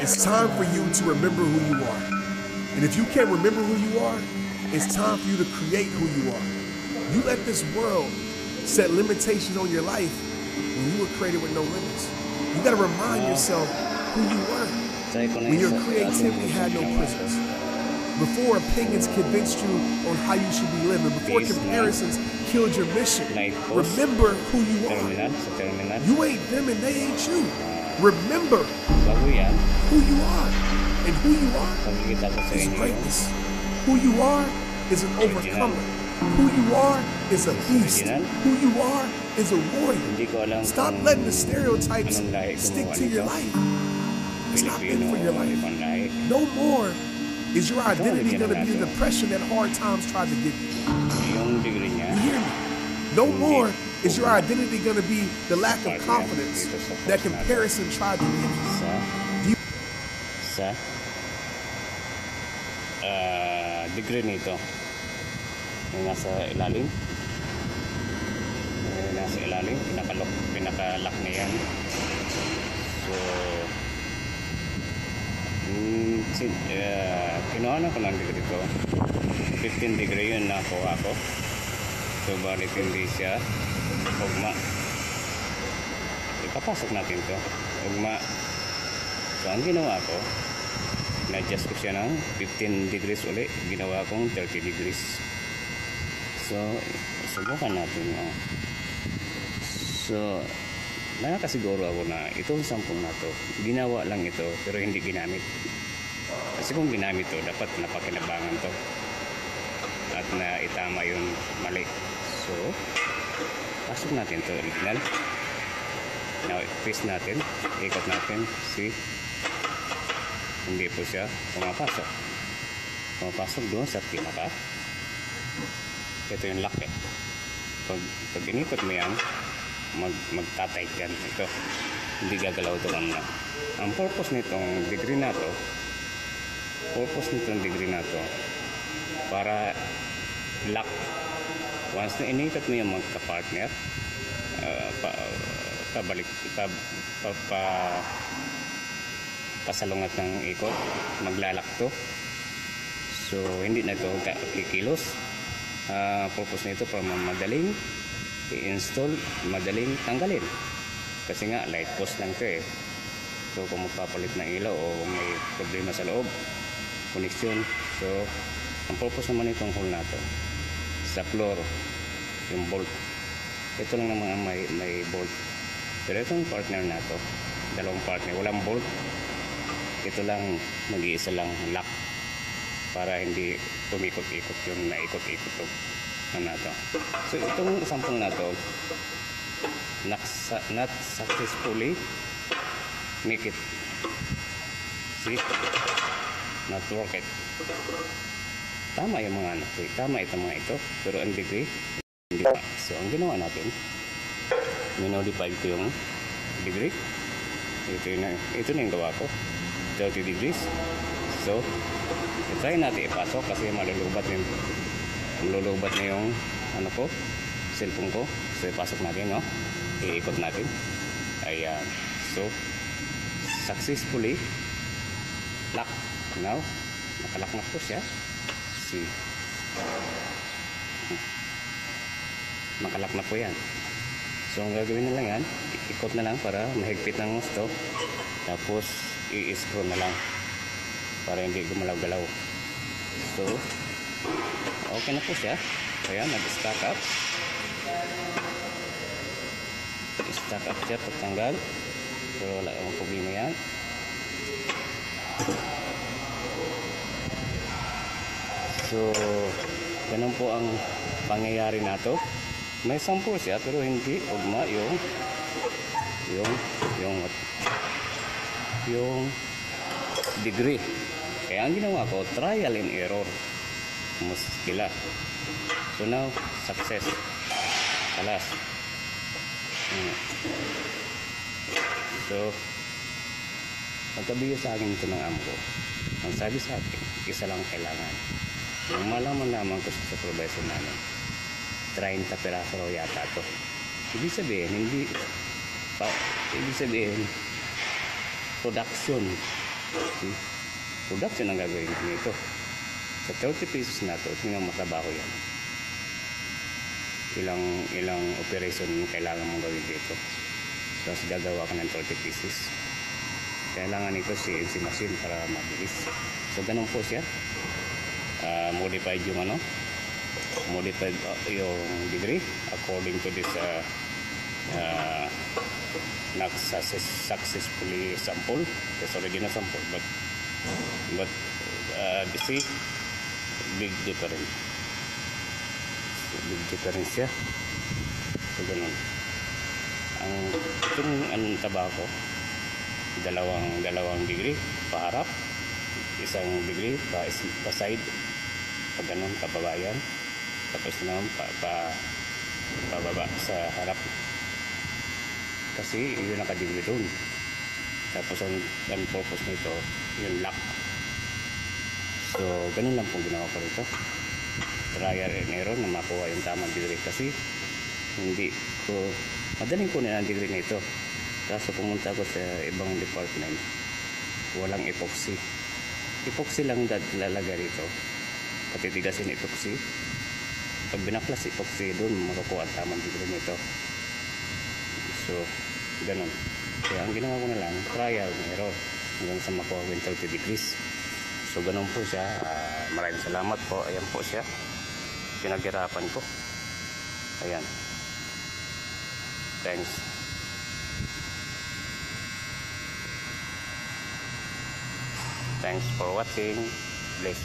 It's time for you to remember who you are. And if you can't remember who you are, it's time for you to create who you are. You let this world set limitations on your life when you were created with no limits. You got to remind yourself who you were when your creativity had no prisons. Before opinions convinced you on how you should be living, before comparisons killed your mission, remember who you are. You ain't them and they ain't you. Remember who you are. And who you are is greatness. Who you are is an overcomer. Who you are is a beast. Who you are is a warrior. Stop letting the stereotypes stick to your life. It's not good for your life. No more is your identity going to be the depression that hard times tried to give you. You hear me? No more is your identity going to be the lack of confidence that comparison tried to give you. Sa degree nito yung nasa ilalim, pinakalock na yan. So kinuha na ko ng degree ko, 15 degree yun nakuha ko. So balik hindi siya ugma, ipapasok natin to ugma. So ang ginawa ko, na-adjust ko siya ng 15 degrees uli, ginawa kong 30 degrees. So subukan natin. So nakakasiguro ako na itong sampung na to, ginawa lang ito pero hindi ginamit. Kasi kung ginamit to, dapat napakinabangan to at na itama yung mali. So pasok natin to original. Now twist natin, ikot natin, see, hindi po siya pumapasok doon sa pinaka. Ito yung lock eh. Pag inikot mo yan, magtatight yan. Ito hindi gagalaw ito kanina. Ang purpose nitong degree na to, para lock. Once na inikot mo yung magka-partner, pasalungat ng ikot, maglalak to. So hindi na ito kikilos. Purpose nito para madaling i-install, madaling tanggalin. Kasi nga light post lang ito eh. So kung magpapalit ng ilaw o may problema sa loob, connection. So ang purpose naman itong hole na to, sa floor, yung bolt. Ito lang naman may bolt. Pero itong partner na to, dalawang partner, walang bolt. Ito lang, mag-iisa lang lock para hindi tumikot-ikot yung naikot-ikot to na to. So itong sampung na to, not successfully make it. See? Not work it. Tama yung mga anak ko, tama itong mga ito, pero ang degree hindi pa. So ang ginawa natin, minodify ko yung degree. Ito na yung gawa ko, 30 degrees. So try natin ipasok kasi malulubat na yung ano ko, cellphone ko. So ipasok natin, no? Iikot natin. Ayan. So successfully lock. Now nakalock na po siya. See, nakalock na po yan. So ang gagawin na lang yan, ikot na lang para mahigpit ng gusto, tapos i-screw na lang para hindi gumalaw-galaw. So okay na po siya. Ayan, nag-stack up siya pagtanggal. So wala akong problema yan. So ganun po ang pangyayari na to. May sample siya pero hindi ugma yung degree. Kaya ang ginawa ko, trial and error. Muskila. So now, success. Alas. So magkabiyo sa akin ito ng amo ko. Ang sabi sa akin, isa lang kailangan. Yung malaman lamang ko sa supervisor namin, 30 peraso raw yata to. Ibig sabihin production Production ang gagawin ko nito. Sa 30 pesos na to, tingnan matrabaho yan. Ilang operation kailangan mong gawin dito. Tapos gagawa ka ng 30 pieces. Kailangan ito CNC machine para mabilis. So ganun po siya. Modified yung modified yung degree according to this not successfully sample. This original sample, but see, big difference. Big difference siya. So ganun. Itong tabako, dalawang degree paharap, isang degree pa side, pag ganun, kababayan, tapos naman pababa sa harap, kasi yun nakadegree doon. Tapos ang purpose nito yung lock. So ganun lang pong ginawa ko rito, trial and error na makuha yung tamang degree, kasi hindi ko madaling kunin ang degree nito. Kaso pumunta ako sa ibang department, walang epoxy lang lalagay dito, patitigasin epoxy. Pag binaklas epoxy doon, makukuha ang tamang degree nito. So ganun, kaya ang ginawa ko na lang trial and error hanggang sa makuha ko yung 30 degrees. So ganun po siya. Maraming salamat po. Ayan po siya, pinaghirapan ko. Ayan, thanks. Thanks for watching. Bless.